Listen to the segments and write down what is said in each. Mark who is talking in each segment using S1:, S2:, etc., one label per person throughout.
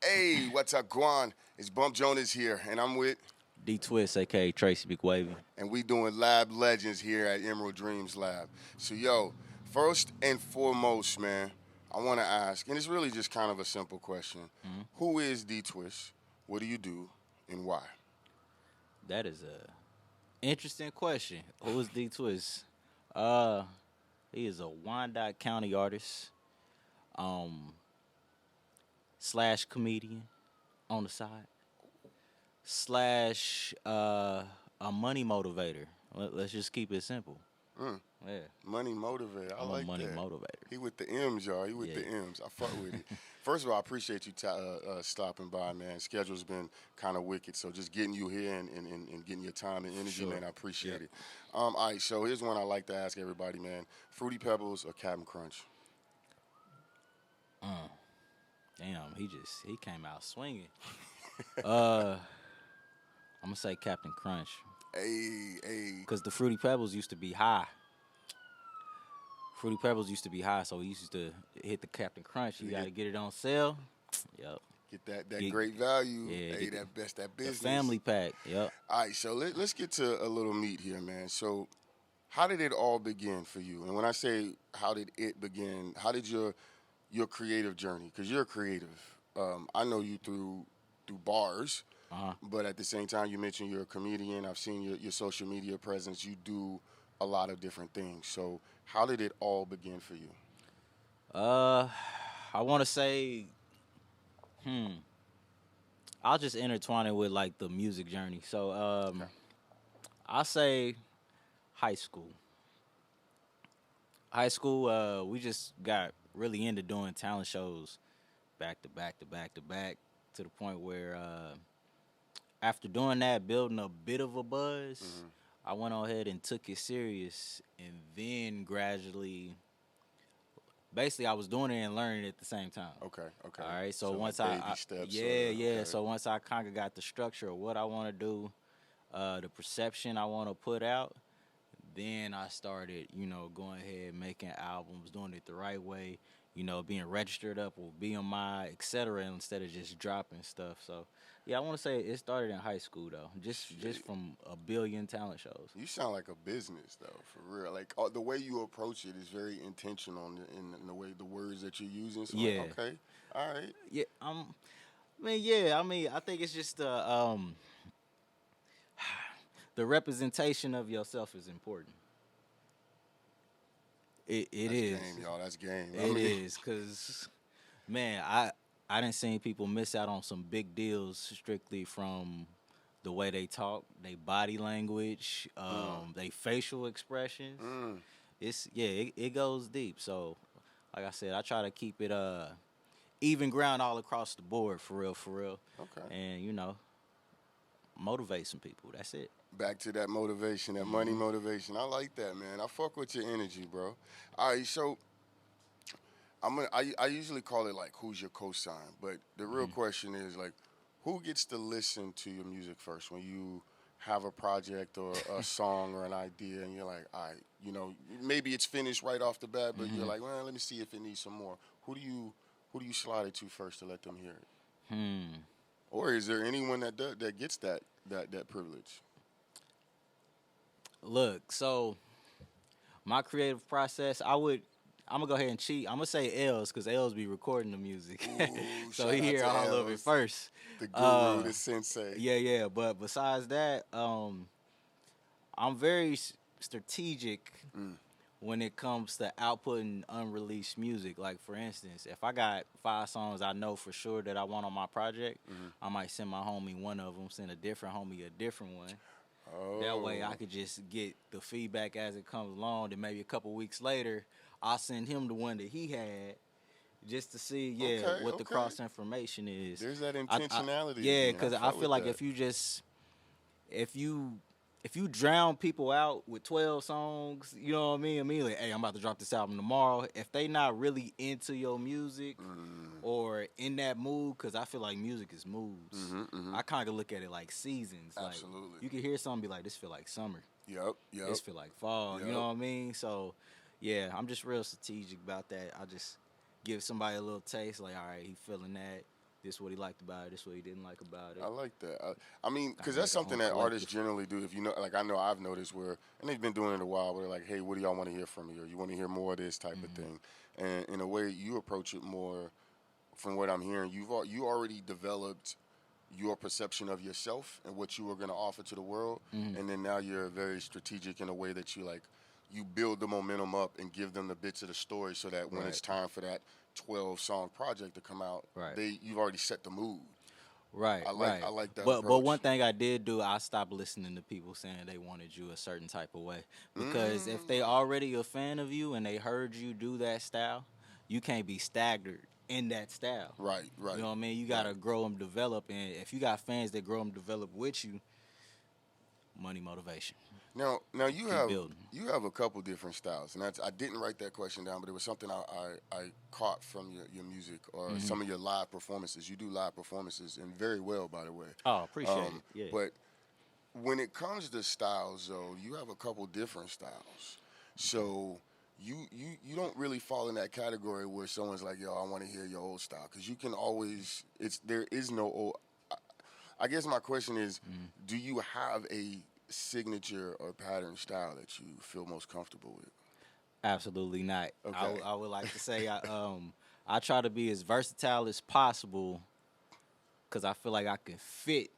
S1: Hey, what's up, Guan? It's Bump Jonas here, and I'm with,
S2: D Twist, aka Tracy McWavy.
S1: and we doing Lab Legends here at Emerald Dreams Lab. So, yo, first and foremost, man, I want to ask, and it's really just kind of a simple question:
S2: Mm-hmm.
S1: Who is D Twist? What do you do, and why?
S2: That is a interesting question. Who is D Twist? Uh, he is a Wyandotte County artist, um, slash comedian on the side, slash a money motivator. Let's just keep it simple.
S1: Mm,
S2: Yeah,
S1: money motivator. I
S2: I'm a
S1: like
S2: money
S1: that.
S2: motivator.
S1: He with the M's, y'all. He with
S2: Yeah.
S1: the M's. I fuck with it. First of all, I appreciate you stopping by, man. Schedule's been kind of wicked, so just getting you here and getting your time and energy,
S2: Sure.
S1: man, I appreciate
S2: Yeah.
S1: it. All right, so here's one I like to ask everybody, man. Fruity Pebbles or Captain Crunch?
S2: Damn, he came out swinging. uh, I'm gonna say Captain Crunch,
S1: Hey, hey.
S2: cause the Fruity Pebbles used to be high. Fruity Pebbles used to be high, so we used to hit the Captain Crunch. You got to get it on sale. Yep.
S1: Get that
S2: Get-
S1: great value.
S2: yeah,
S1: Hey,
S2: get
S1: that
S2: the
S1: business.
S2: family pack. Yep.
S1: All right, so let's get to a little meat here, man. So, how did it all begin for you? And when I say how did it begin, how did your creative journey? Because you're a creative. I know you through bars,
S2: Uh-huh.
S1: but at the same time, you mentioned you're a comedian. I've seen your social media presence. You do a lot of different things. So, how did it all begin for you?
S2: Uh, I want to say, I'll just intertwine it with like the music journey. So,
S1: Okay.
S2: I'll say high school. High school, we just got really into doing talent shows back to back to back to back to the point where after doing that, building a bit of a buzz,
S1: Mhm.
S2: I went on ahead and took it serious, and then gradually, basically, I was doing it and learning at the same time.
S1: Okay. Okay.
S2: All right, so
S1: like
S2: once
S1: baby
S2: I
S1: steps.
S2: yeah, yeah,
S1: Okay.
S2: so once I kind of got the structure of what I want to do, the perception I want to put out, then I started, going ahead making albums, doing it the right way, being registered up with BMI, etc. Instead of just dropping stuff. So, yeah, I want to say it started in high school though, just
S1: Shit.
S2: from a billion talent shows.
S1: You sound like a business though, for real. Like the way you approach it is very intentional in the way the words that you're using. So
S2: Yeah,
S1: like, okay, all right,
S2: yeah. Yeah. I mean, I think it's just the representation of yourself is important. It
S1: that's
S2: is.
S1: game, y'all. That's game. I
S2: It
S1: mean,
S2: is, cause man, I didn't seen people miss out on some big deals strictly from the way they talk, their body language, their facial expressions.
S1: mm,
S2: It goes deep. So, like I said, I try to keep it even ground all across the board for real,
S1: okay.
S2: and motivate some people. That's it.
S1: Back to that motivation, that money
S2: Hmm.
S1: motivation. I like that, man. I fuck with your energy, bro. All right, so I usually call it like who's your cosign, but the real
S2: Hmm.
S1: question is like who gets to listen to your music first when you have a project or a song or an idea and you're like, all right, maybe it's finished right off the bat, but you're
S2: Hmm.
S1: like, well, let me see if it needs some more. Who do you slide it to first to let them hear it?
S2: Hmm.
S1: Or is there anyone that gets that privilege?
S2: Look, so my creative process, I'm gonna go ahead and cheat. I'm gonna say L's because L's be recording the music,
S1: Ooh,
S2: so
S1: shout
S2: he
S1: out
S2: hear
S1: to
S2: all of it
S1: Els,
S2: first.
S1: the guru,
S2: Uh,
S1: the sensei.
S2: yeah, yeah. But besides that, I'm very strategic
S1: Mm,
S2: when it comes to outputting unreleased music. Like for instance, if I got 5 songs I know for sure that I want on my project,
S1: mhm.
S2: I might send my homie one of them, send a different homie a different one. That way I
S1: Oh,
S2: could just get the feedback as it comes along. Then maybe a couple weeks later, I'll send him the one that he had just to see,
S1: okay,
S2: what the
S1: okay.
S2: cross information is.
S1: There's that
S2: I
S1: intentionality
S2: yeah,
S1: again. I
S2: because I
S1: fuck
S2: feel
S1: with
S2: like
S1: that.
S2: if you if you drown people out with 12 songs, you know what I mean? Immediately, hey, I'm about to drop this album tomorrow. If they not really into your music
S1: Mm,
S2: or in that mood, because I feel like music is moods.
S1: mm-hmm.
S2: I kind of look at it like seasons. Like
S1: Absolutely.
S2: you can hear something be like, this feel like summer.
S1: Yep, yep,
S2: This feel like fall. You
S1: yep.
S2: know what I mean? So, yeah, I'm just real strategic about that. I just give somebody a little taste, like, all right, he feeling that. This what he liked about it. This what he didn't like about
S1: I
S2: it.
S1: like that. I mean,
S2: Kind
S1: because
S2: of
S1: that's
S2: make our
S1: something
S2: own
S1: that artists
S2: collective.
S1: generally do. If you know, like I know I've noticed where, and they've been doing it a while, where they're like, hey, what do y'all want to hear from me? Or you want to hear more of this type of
S2: Hmm.
S1: thing. And in a way, you approach it more, from what I'm hearing, you already developed your perception of yourself and what you were going to offer to the world,
S2: Hmm.
S1: and then now you're very strategic in a way that you build the momentum up and give them the bits of the story so that when
S2: Right.
S1: it's time for that 12 song project to come out,
S2: Right.
S1: you've already set the mood.
S2: Right,
S1: I
S2: right.
S1: like that
S2: But one
S1: approach.
S2: thing I did do, I stopped listening to people saying they wanted you a certain type of way. Because if they
S1: Mm,
S2: already a fan of you and they heard you do that style, you can't be staggered in that style.
S1: right,
S2: You
S1: right,
S2: know what I mean? You
S1: right.
S2: gotta grow them, develop, and if you got fans that grow them, develop with you, money, motivation,
S1: Now you
S2: keep
S1: have
S2: building.
S1: a couple different styles, and that's I didn't write that question down, but it was something I caught from your music or
S2: Hmm.
S1: some of your live performances. You do live performances and very well, by the way.
S2: Oh, appreciate it. Yeah.
S1: But when it comes to styles, though, you have a couple different styles.
S2: Okay.
S1: So you don't really fall in that category where someone's like, "Yo, I want to hear your old style," because you can always. It's there is no old. I guess my question is,
S2: Mhm.
S1: do you have a signature or pattern style that you feel most comfortable with?
S2: Absolutely not.
S1: Okay.
S2: I would like to say I try to be as versatile as possible because I feel like I can fit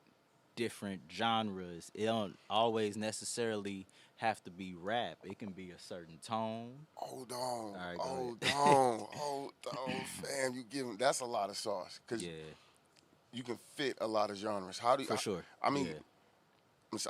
S2: different genres. It don't always necessarily have to be rap. It can be a certain tone.
S1: Hold on,
S2: All right, go
S1: hold
S2: ahead.
S1: on, hold on, fam. You give that's a lot of sauce because
S2: Yeah,
S1: you can fit a lot of genres. How do you,
S2: for sure.
S1: I mean,
S2: Yeah.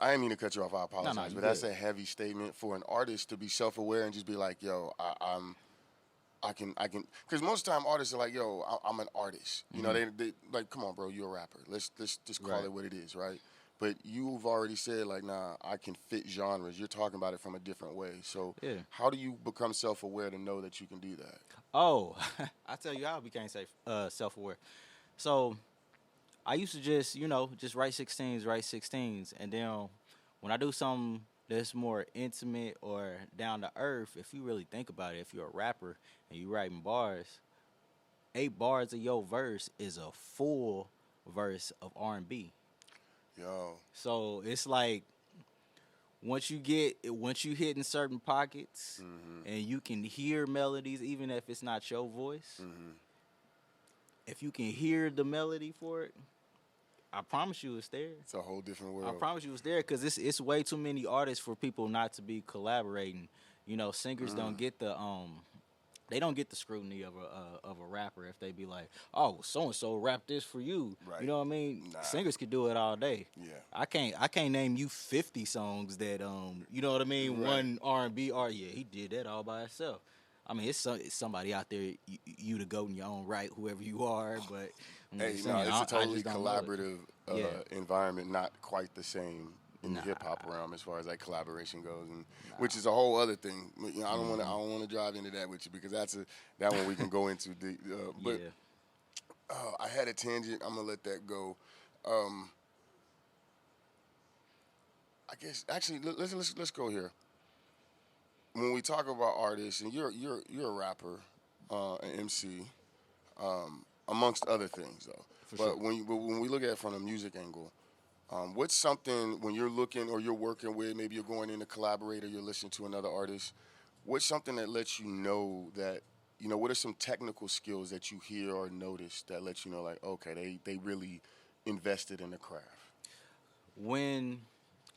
S1: I didn't mean to cut you off. I
S2: No, no,
S1: apologize,
S2: you
S1: but that's
S2: good.
S1: a heavy statement for an artist to be self-aware and just be like, "Yo, I can," because most of the time artists are like, "Yo, I'm an artist." You know,
S2: Hmm.
S1: they like, "Come on, bro, you're a rapper. Let's just call
S2: Right.
S1: it what it is, right?" But you've already said like, "Nah, I can fit genres." You're talking about it from a different way. So,
S2: Yeah.
S1: how do you become self-aware to know that you can do that?
S2: Oh, I tell you how I became self aware. So I used to just, just write 16s. And then when I do something that's more intimate or down to earth, if you really think about it, if you're a rapper and you writing bars, 8 bars of your verse is a full verse of R&B.
S1: Yo,
S2: So it's like once you hit in certain pockets
S1: mm-hmm,
S2: and you can hear melodies, even if it's not your voice,
S1: mm-hmm.
S2: if you can hear the melody for it, I promise you it's there.
S1: It's a whole different
S2: I
S1: world.
S2: promise you it's there because it's way too many artists for people not to be collaborating. Singers
S1: Mm,
S2: don't get the they don't get the scrutiny of a rapper if they be like, oh, so and so rap this for you. You
S1: right.
S2: know what I mean?
S1: Nah.
S2: Singers could do it all day.
S1: Yeah.
S2: I can't name you 50 songs that you know what I mean.
S1: Right.
S2: One R&B art, yeah, he did that all by himself. I mean, it's somebody out there you to go in your own right, whoever you are. But I'm
S1: Hey,
S2: just
S1: no,
S2: saying,
S1: it's a
S2: I
S1: totally
S2: just don't know it.
S1: collaborative
S2: Yeah,
S1: environment, not quite the same in the
S2: nah,
S1: hip hop realm as far as like collaboration goes, and which
S2: nah.
S1: is a whole other thing. You know, I
S2: Hmm.
S1: don't want to drive into that with you because that one we can go into. But
S2: Yeah.
S1: I had a tangent. I'm gonna let that go. Um, I guess actually let's go here. When we talk about artists, and you're a rapper, an MC, amongst other things though.
S2: For sure.
S1: But when we look at it from a music angle, what's something when you're looking or you're working with, maybe you're going in to collaborate or you're listening to another artist, what's something that lets you know that, what are some technical skills that you hear or notice that lets you know, like, okay, they really invested in the craft?
S2: When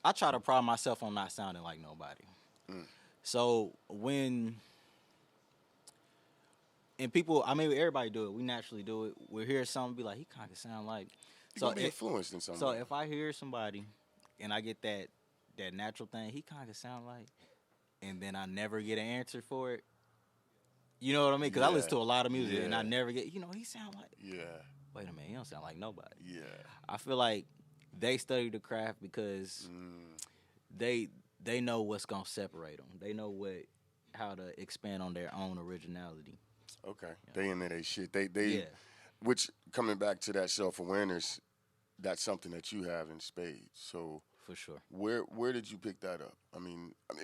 S2: I try to pride myself on not sounding like nobody.
S1: Mm.
S2: So when and people, I mean, everybody do it. We naturally do it. We hear something, be like, he kind of sound like.
S1: You're
S2: So
S1: going to be
S2: it,
S1: influenced in some
S2: so
S1: way.
S2: if I hear somebody, and I get that natural thing, he kind of sound like, and then I never get an answer for it. You know what I mean? Because I
S1: Yeah.
S2: listen to a lot of music, and I
S1: Yeah.
S2: never get. He sound like.
S1: Yeah.
S2: Wait a minute, he don't sound like nobody.
S1: Yeah.
S2: I feel like they study the craft because
S1: Mm.
S2: they they know what's gonna separate them. They know how to expand on their own originality.
S1: Okay.
S2: Yeah.
S1: They into they shit.
S2: Yeah.
S1: Which coming back to that self awareness, that's something that you have in spades. So
S2: for sure.
S1: Where did you pick that up?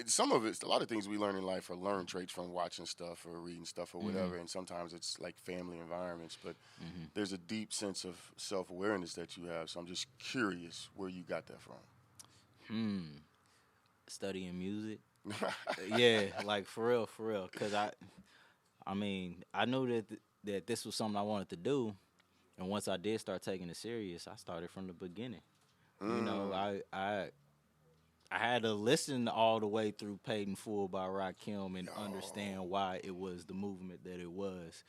S1: Some of it's a lot of things we learn in life are learned traits from watching stuff or reading stuff or
S2: Mm-hmm.
S1: whatever, and sometimes it's like family environments. But
S2: Mm-hmm.
S1: there's a deep sense of self awareness that you have. So I'm just curious where you got that from.
S2: Studying music. Yeah, like for real, for real. Cause I mean, I knew that this was something I wanted to do, and once I did start taking it serious, I started from the beginning. You know,
S1: Mm.
S2: I had to listen all the way through Paid in Full by Rakim and understand
S1: Yo.
S2: why it was the movement that it was.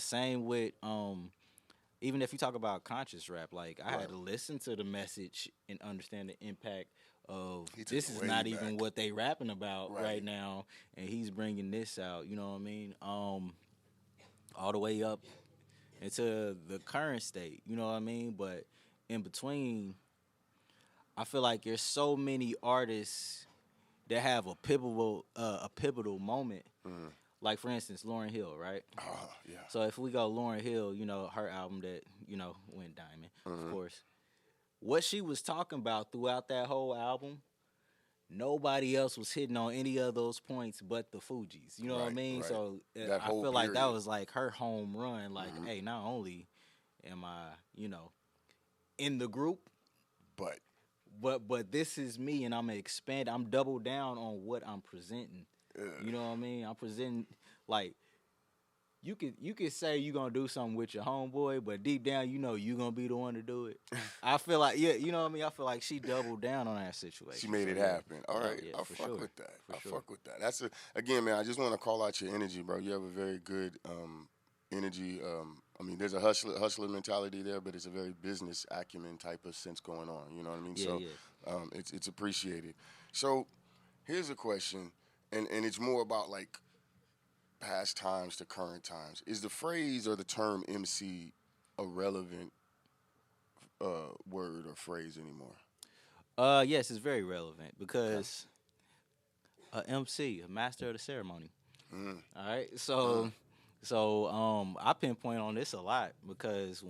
S2: Same with even if you talk about conscious rap, like I
S1: Right.
S2: had to listen to the message and understand the impact of
S1: He took
S2: this
S1: it
S2: is
S1: way
S2: not even
S1: back.
S2: what they rapping about right
S1: Right.
S2: now, and he's bringing this out. You know what I mean? All the way up into the current state. You know what I mean? But in between, I feel like there's so many artists that have a pivotal moment.
S1: Mm.
S2: Like for instance, Lauryn Hill, right?
S1: Yeah.
S2: So if we go Lauryn Hill, you know, her album that, you know, went diamond, of
S1: Mm-hmm.
S2: course. What she was talking about throughout that whole album, nobody else was hitting on any of those points but the Fugees. You know what I
S1: Right.
S2: mean?
S1: Right.
S2: So
S1: That
S2: I
S1: whole
S2: feel like that
S1: period.
S2: was like her home run. Like,
S1: Mm-hmm.
S2: hey, not only am I, you know, in the group,
S1: But
S2: but this is me, and I'm gonna expand. I'm double down on what I'm presenting.
S1: uh,
S2: You know what I mean? I'm presenting like you could say you gonna do something with your homeboy, but deep down you know you gonna be the one to do it. I feel like yeah, you know what I mean. I feel like she doubled down on that
S1: she
S2: situation.
S1: made
S2: So
S1: it
S2: yeah,
S1: happen. All right.
S2: yeah,
S1: I
S2: for
S1: fuck
S2: sure,
S1: with that.
S2: for
S1: I
S2: sure.
S1: fuck with that. Again, man, I just want to call out your energy, bro. You have a very good energy. There's a hustler mentality there, but it's a very business acumen type of sense going on. You know what I mean?
S2: Yeah,
S1: So
S2: yeah.
S1: it's appreciated. So here's a question, and it's more about like past times to current times. Is the phrase or the term MC a relevant word or phrase anymore?
S2: Yes, it's very relevant
S1: Okay.
S2: because a MC, a master of the ceremony.
S1: Mm,
S2: All right,
S1: mm,
S2: I pinpoint on this a lot because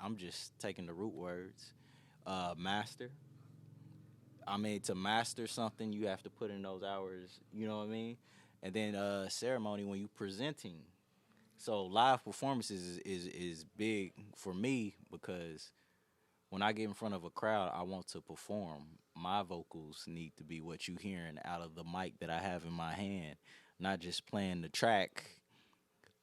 S2: I'm just taking the root words, master. I mean, to master something, you have to put in those hours. You know what I mean? And then ceremony when you presenting. So live performances is big for me because when I get in front of a crowd, I want to perform. My vocals need to be what you hearing out of the mic that I have in my hand, not just playing the track.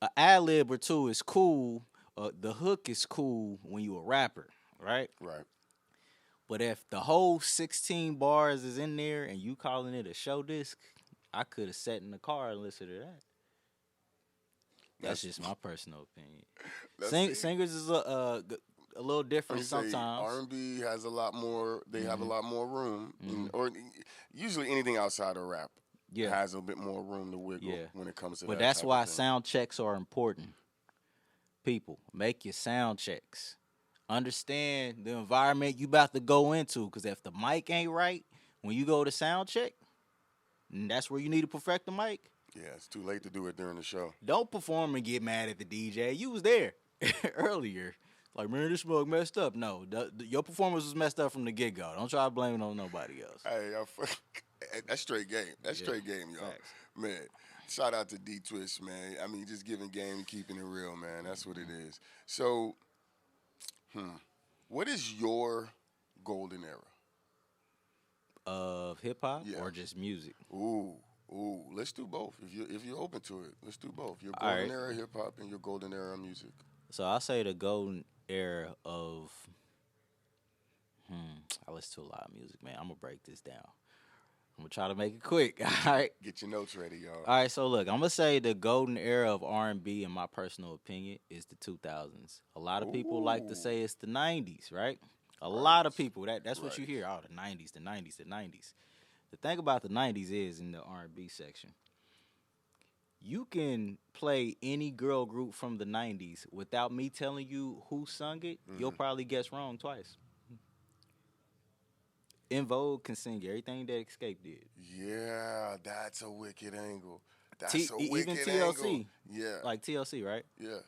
S2: A ad lib or two is cool. The hook is cool when you a rapper, right?
S1: right.
S2: But if the whole 16 bars is in there and you calling it a show disc, I could have sat in the car and listened to that. That's
S1: That's
S2: just my personal opinion.
S1: that's
S2: Singers is a little
S1: Let
S2: different
S1: me say
S2: sometimes.
S1: R&B has a lot more. They have a
S2: Hmm.
S1: lot more room,
S2: Hmm.
S1: or usually anything outside of rap
S2: Yeah,
S1: has a bit more room to wiggle
S2: yeah.
S1: when it comes to
S2: But
S1: that
S2: that's
S1: type of
S2: why
S1: thing.
S2: sound checks are important. People, make your sound checks. Understand the environment you about to go into. Because if the mic ain't right, when you go to sound check, and that's where you need to perfect the mic.
S1: Yeah, it's too late to do it during the show.
S2: Don't perform and get mad at the DJ. You was there earlier. Like, man, this mug messed up. No, your performance was messed up from the get go. Don't try to blame it on nobody else.
S1: Hey, that's straight game. That's
S2: Yeah,
S1: straight game, y'all.
S2: facts.
S1: Man, shout out to D Twist, man. Just giving game and keeping it real, man. That's what it is. So, what is your golden era?
S2: Of hip hop
S1: Yeah.
S2: or just music?
S1: Ooh, ooh. Let's do both. If you're open to it, let's do both. Your
S2: All
S1: golden
S2: right.
S1: era hip hop and your golden era music.
S2: So I'll say the golden era of. I listen to a lot of music, man. I'm gonna break this down. I'm gonna try to make it quick. All right.
S1: Get your notes ready, y'all.
S2: All right. So look, I'm gonna say the golden era of R&B, in my personal opinion, is the 2000s. A lot of people like to
S1: Ooh,
S2: say it's the 90s, right? A
S1: right,
S2: lot of people that's what you
S1: right.
S2: hear. Oh, the 90s, the 90s, the 90s. The thing about the 90s is in the R&B section, you can play any girl group from the 90s without me telling you who sung it. You'll
S1: Hmm.
S2: probably guess wrong twice. In Vogue can sing everything that Escape did.
S1: Yeah, that's a wicked angle. That's a
S2: Even
S1: wicked angle.
S2: TLC,
S1: Yeah,
S2: like TLC, right?
S1: yeah.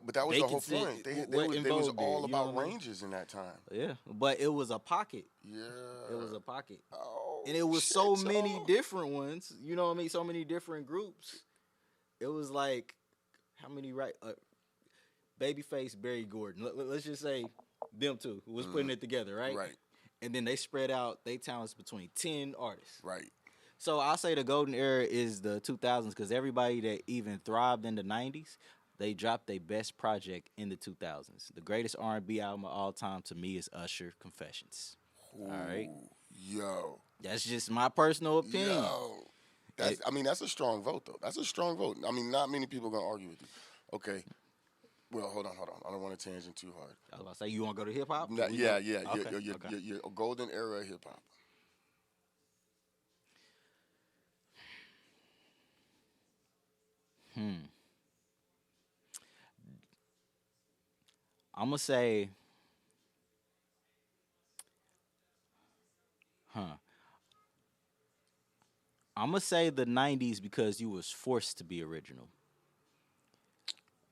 S1: But that was
S2: They
S1: the
S2: could
S1: whole
S2: sit
S1: point.
S2: what
S1: They was
S2: involved
S1: all
S2: it. You know
S1: about
S2: what I mean?
S1: ranges in that time.
S2: Yeah, but it was a pocket. It was
S1: Yeah.
S2: a pocket,
S1: Oh
S2: and it was
S1: shit,
S2: so many
S1: y'all.
S2: different ones. You know what I mean? So many different groups. It was like how many right? Babyface, Barry Gordon. Let's just say them two who was putting it together, right?
S1: Right.
S2: And then they spread out their talents between 10 artists.
S1: Right.
S2: So I'll say the golden era is the 2000s because everybody that even thrived in the 90s, they dropped their best project in the 2000s. The greatest R&B album of all time to me is Usher Confessions. All right,
S1: Ooh, yo.
S2: that's just my personal opinion.
S1: Yo.
S2: It,
S1: I mean, that's a strong vote, though. That's a strong vote. I mean, not many people are going to argue with you. Okay. Well, hold on. I don't want to tangent too hard.
S2: I was about to say, you want to go to hip hop?
S1: Yeah.
S2: Okay.
S1: Your golden era hip hop.
S2: I'm gonna say, I'm gonna say the '90s because you was forced to be original.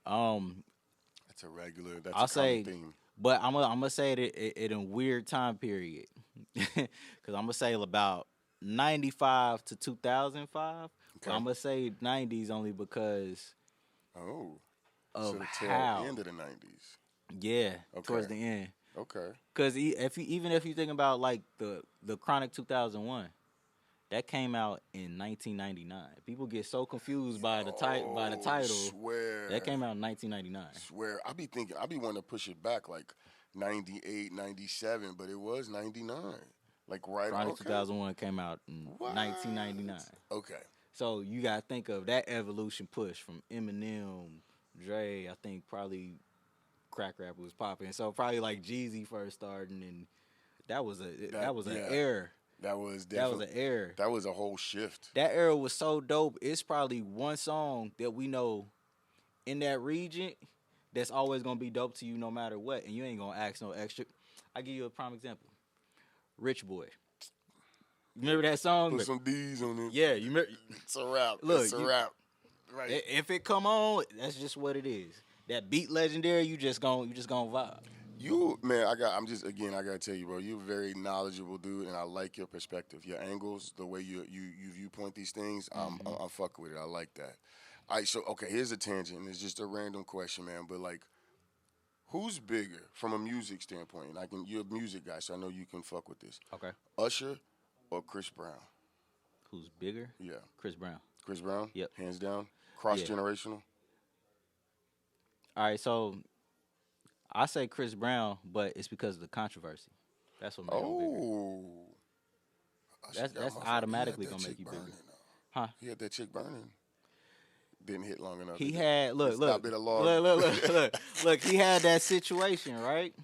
S2: Um,
S1: That's a regular. That's
S2: I'll
S1: a common
S2: say,
S1: theme.
S2: but I'm gonna say it in a weird time period, because I'm gonna say about '95 to 2005. But
S1: Okay.
S2: I'm gonna say '90s only because
S1: Oh. So
S2: of
S1: the tail
S2: how,
S1: end of the 90s.
S2: yeah, towards
S1: Okay.
S2: the end.
S1: Okay.
S2: Because even if you think about like the Chronic 2001, that came out in 1999. People get so confused by the title.
S1: Swear.
S2: That came out in 1999.
S1: Swear. I be wanting to push it back like 98, 97, but it was 99. Like right on.
S2: Chronic
S1: Okay.
S2: 2001 came out in
S1: What?
S2: 1999.
S1: Okay.
S2: So you got to think of that evolution push from Eminem, Dre. I think probably crack rap was popping. So probably like Jeezy first starting, and that was an
S1: Yeah.
S2: error.
S1: That was
S2: That was
S1: definitely.
S2: an error.
S1: That was a whole shift.
S2: That era was so dope. It's probably one song that we know in that region that's always gonna be dope to you no matter what, and you ain't gonna ask no extra. I give you a prime example. Rich Boy. You remember that song?
S1: Put some D's on it.
S2: Yeah, you remember?
S1: It's a wrap.
S2: Look,
S1: It's a wrap. Right.
S2: If it come on, that's just what it is. That beat legendary, you just gonna vibe.
S1: You man, I gotta tell you, bro. You're a very knowledgeable dude, and I like your perspective, your angles, the way you viewpoint these things. I'm fucking with it. I like that. All right, so okay, here's a tangent. It's just a random question, man. But like, who's bigger from a music standpoint? And you're a music guy, so I know you can fuck with this.
S2: Okay.
S1: Usher or Chris Brown?
S2: Who's bigger?
S1: Yeah,
S2: Chris Brown.
S1: Chris Brown.
S2: Yep.
S1: Hands down. Cross generational.
S2: All right, so I say Chris Brown, but it's because of the controversy. That's what made him bigger.
S1: Oh.
S2: That's automatically gonna make you bigger. Huh?
S1: He had that chick burning. Didn't hit long enough.
S2: He had look. He had that situation, right?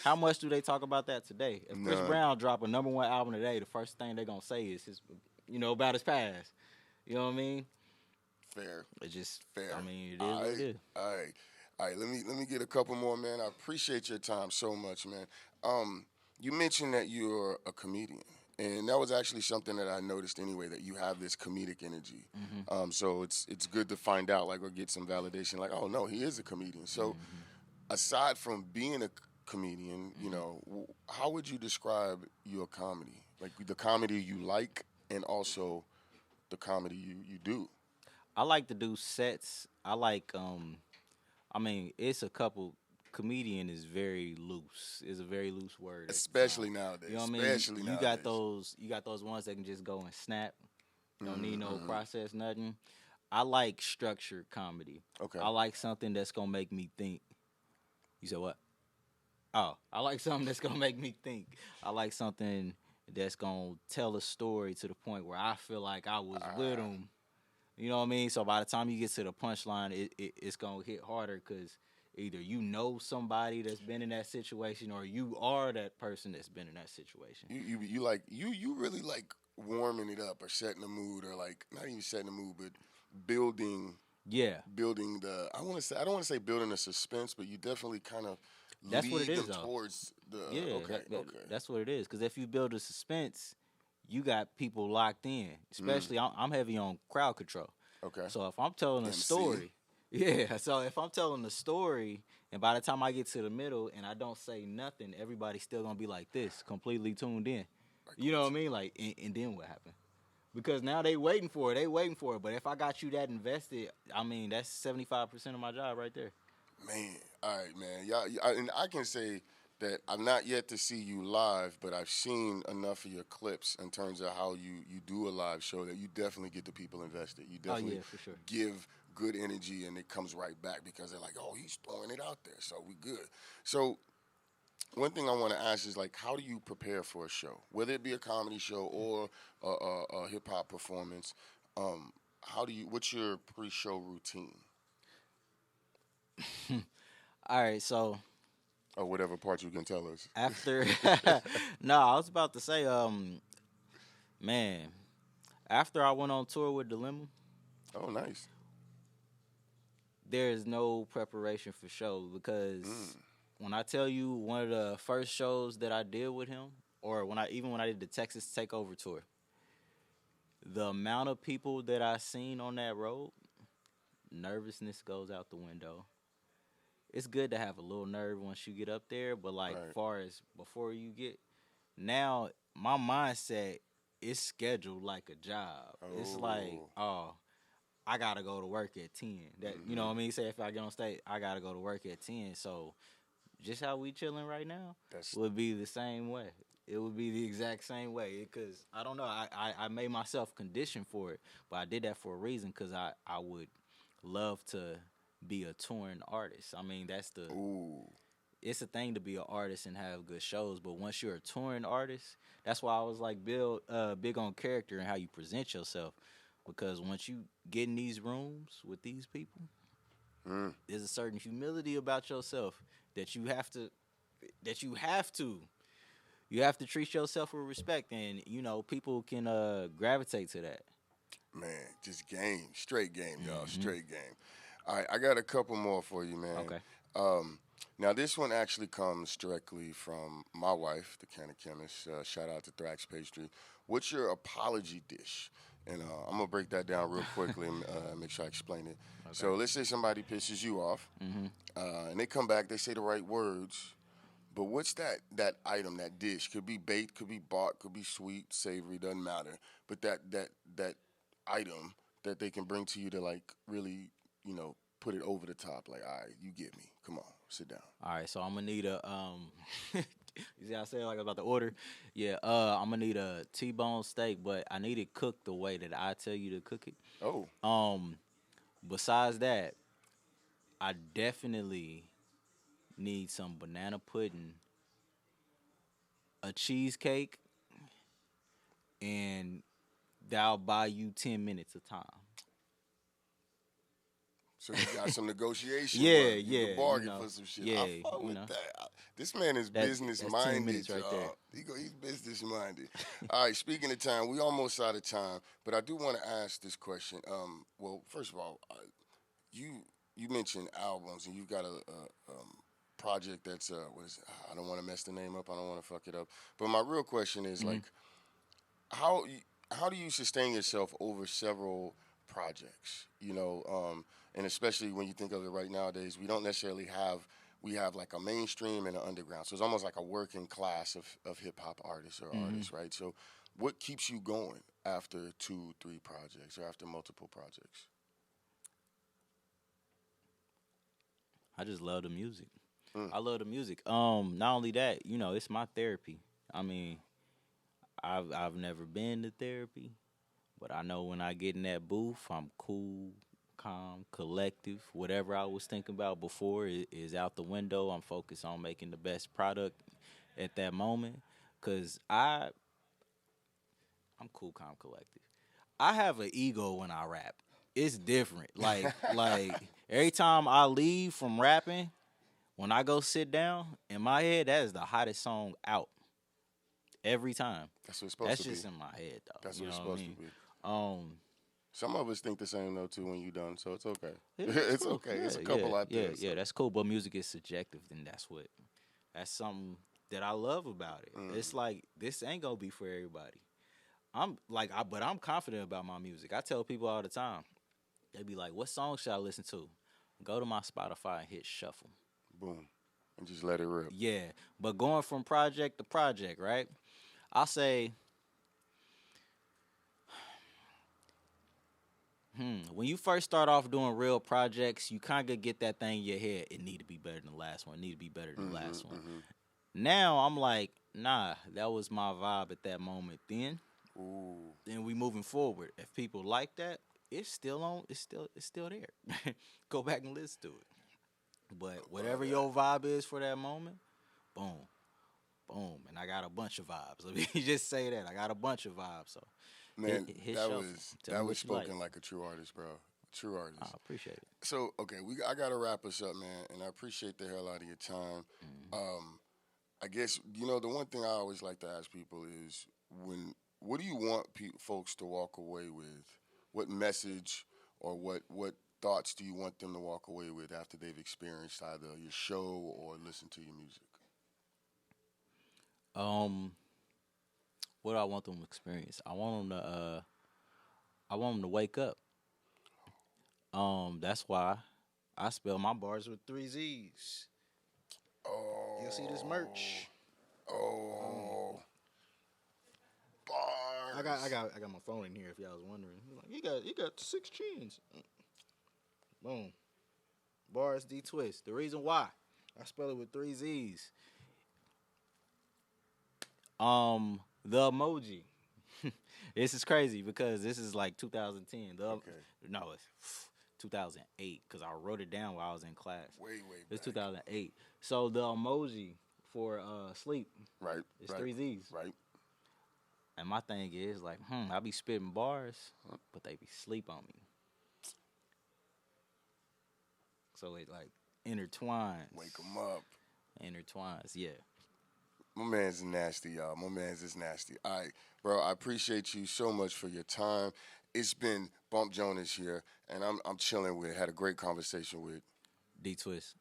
S2: How much do they talk about that today? If Chris
S1: None.
S2: Brown drop a #1 album today, the first thing they're gonna say is his, about his past. You know what I mean?
S1: Fair.
S2: It just
S1: Fair.
S2: I mean, it is what it is.
S1: All right. Let me get a couple more, man. I appreciate your time so much, man. You mentioned that you're a comedian, and that was actually something that I noticed anyway. That you have this comedic energy. So it's good to find out, like, or get some validation, like, oh no, he is a comedian. So aside from being a comedian, how would you describe your comedy? Like the comedy you like, and also the comedy you do.
S2: I like to do sets. I like it's a couple. Comedian is very loose. It's a very loose word.
S1: Especially nowadays.
S2: You know what I mean?
S1: Especially
S2: You
S1: nowadays.
S2: got those ones that can just go and snap. You don't need no process, nothing. I like structured comedy.
S1: Okay.
S2: I like something that's gonna make me think. You said what? Oh, I like something that's gonna make me think. I like something that's gonna tell a story to the point where I feel like I was with them. You know what I mean? So by the time you get to the punchline, it's gonna hit harder because either you know somebody that's been in that situation or you are that person that's been in that situation.
S1: You really like warming it up or setting the mood, or like not even setting the mood, but building.
S2: Yeah.
S1: Building the. I don't want to say building the suspense, but you definitely kind of
S2: That's
S1: lead
S2: what it is,
S1: them
S2: though.
S1: towards the.
S2: Yeah,
S1: Okay.
S2: that's what it is. Because if you build a suspense, you got people locked in. Especially, I'm heavy on crowd control.
S1: Okay.
S2: So if I'm telling a
S1: MC.
S2: story, Yeah. So if I'm telling the story, and by the time I get to the middle and I don't say nothing, everybody's still gonna be like this, completely tuned in.
S1: Like,
S2: You know what I mean? Like, and then what happened? Because now they waiting for it. They waiting for it. But if I got you that invested, I mean, that's 75% of my job right there.
S1: man, all right, man. And I can say that I've not yet to see you live, but I've seen enough of your clips in terms of how you do a live show that you definitely get the people invested. You
S2: Oh
S1: definitely
S2: yeah, for sure.
S1: give good energy, and it comes right back because they're like, oh, he's throwing it out there, so we good. So one thing I want to ask is like, how do you prepare for a show, whether it be a comedy show or a hip hop performance? How do you? What's your pre-show routine,
S2: All right, so
S1: or whatever part you can tell us?
S2: after no, I was about to say, man, after I went on tour with Dilemma,
S1: Oh, nice.
S2: there is no preparation for show because
S1: Mm,
S2: when I tell you one of the first shows that I did with him, or when I did the Texas Takeover tour, the amount of people that I seen on that road, nervousness goes out the window. It's good to have a little nerve once you get up there, but like
S1: right.
S2: far as before you get now, my mindset is scheduled like a job. It's like,
S1: Oh.
S2: oh, I gotta go to work at 10. That you know
S1: Hmm.
S2: what I mean? Say if I get on stage, I gotta go to work at 10. So just how we chilling right now
S1: That's
S2: would be the same way. It would be the exact same way because I don't know. I made myself condition for it, but I did that for a reason because I would love to be a touring artist. I mean,
S1: ooh.
S2: it's a thing to be an artist and have good shows, but once you're a touring artist, that's why I was like big on character and how you present yourself. Because once you get in these rooms with these people,
S1: Mm.
S2: there's a certain humility about yourself that you have to treat yourself with respect, and people can gravitate to that.
S1: Man, just game, straight game, y'all,
S2: Hmm.
S1: straight game. All right, I got a couple more for you, man.
S2: Okay.
S1: Um, now this one actually comes directly from my wife, the Canna Chemist. Shout out to Thrax Pastry. What's your apology dish? And I'm gonna break that down real quickly and make sure I explain it.
S2: Okay.
S1: So let's say somebody pisses you off,
S2: Hmm.
S1: and they come back, they say the right words, but what's that item, that dish? Could be baked, could be bought, could be sweet, savory, doesn't matter. But that item that they can bring to you to like really, put it over the top. Like, all right, you get me. Come on, sit down.
S2: All right, so I'm gonna need a You see, how I said like about the order. Yeah, I'm gonna need a T-bone steak, but I need it cooked the way that I tell you to cook it.
S1: Oh,
S2: Um, Besides that, I definitely need some banana pudding, a cheesecake, and that'll buy you 10 minutes of time.
S1: so you got some negotiation
S2: Yeah,
S1: work. You could
S2: yeah,
S1: bargain for some shit. I
S2: yeah,
S1: fuck with that. This man is
S2: that
S1: business
S2: that's 10 minutes
S1: minded,
S2: right there.
S1: y'all. He's business minded. All right, speaking of time, we almost out of time, but I do want to ask this question. Well, first of all, you you mentioned albums, and you've got a project that's what is it? I don't want to mess the name up. I don't want to fuck it up. But my real question is
S2: Hmm.
S1: like, how y- how do you sustain yourself over several projects? And especially when you think of it right nowadays, we don't necessarily have we have like a mainstream and an underground. So it's almost like a working class of hip hop artists or
S2: Hmm.
S1: artists, right? So what keeps you going after two, three projects or after multiple projects?
S2: I just love the music.
S1: Mm,
S2: I love the music. Not only that, it's my therapy. I mean, I've never been to therapy, but I know when I get in that booth, I'm cool, calm, collective. Whatever I was thinking about before is out the window. I'm focused on making the best product at that moment. Cause I'm cool, calm, collective. I have an ego when I rap. It's different. Like every time I leave from rapping, when I go sit down, in my head, that is the hottest song out every time.
S1: that's what it's supposed
S2: That's
S1: to be.
S2: just in my head, though.
S1: That's
S2: You
S1: what it's
S2: know what I
S1: supposed to
S2: mean?
S1: be.
S2: Um,
S1: Some of us think the same though too when you're done, so it's okay.
S2: yeah, that's
S1: It's
S2: cool.
S1: okay.
S2: Yeah,
S1: It's a
S2: yeah,
S1: couple out
S2: yeah,
S1: there. So.
S2: yeah. That's cool. But music is subjective, and that's something that I love about it.
S1: Mm.
S2: It's like this ain't gonna be for everybody. But I'm confident about my music. I tell people all the time. They be like, "What song should I listen to?" go to my Spotify and hit shuffle.
S1: Boom. And just let it rip.
S2: Yeah, but going from project to project, right? I'll say, when you first start off doing real projects, you kind of get that thing in your head. It need to be better than the last one. It need to be better than the last one. Now I'm like, nah, that was my vibe at that moment.
S1: Ooh.
S2: Then we moving forward. If people like that, it's still on. It's still there. Go back and listen to it. But whatever your vibe is for that moment, boom, boom, and I got a bunch of vibes. Let me just say that I got a bunch of vibes. So
S1: Man,
S2: hit
S1: that
S2: shuffle.
S1: was
S2: Tell me
S1: that was
S2: what you like.
S1: spoken like a true artist, bro. True artist.
S2: I appreciate it.
S1: So okay, I gotta wrap us up, man, and I appreciate the hell out of your time. I guess the one thing I always like to ask people is what do you want folks to walk away with? What message or what thoughts do you want them to walk away with after they've experienced either your show or listened to your music?
S2: Um, what do I want them to experience? I want them to wake up. That's why I spell my bars with three Z's. You'll see this merch.
S1: Oh,
S2: I
S1: bars.
S2: got I got I got my phone in here if y'all was wondering. You got 6 chins. Boom. Bars D twist. The reason why I spell it with three Z's. The emoji. This is crazy because this is like 2010.
S1: Okay.
S2: No, it's 2008 because I wrote it down while I was in class.
S1: Way
S2: It's
S1: back.
S2: 2008. So the emoji for sleep
S1: Right.
S2: is
S1: right.
S2: three Z's.
S1: Right.
S2: And my thing is like, I be spitting bars, but they be sleep on me. So it like intertwines.
S1: Wake them up.
S2: Intertwines, yeah.
S1: My man's nasty, y'all. My man's is nasty. All right, bro. I appreciate you so much for your time. It's been Bump Jonas here, and I'm chilling with. Had a great conversation with.
S2: D twist.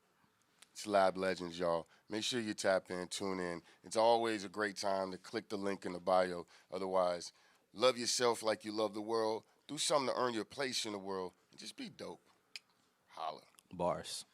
S1: It's Lab Legends, y'all. Make sure you tap in, tune in. It's always a great time to click the link in the bio. Otherwise, love yourself like you love the world. Do something to earn your place in the world. And just be dope. Holla.
S2: Bars.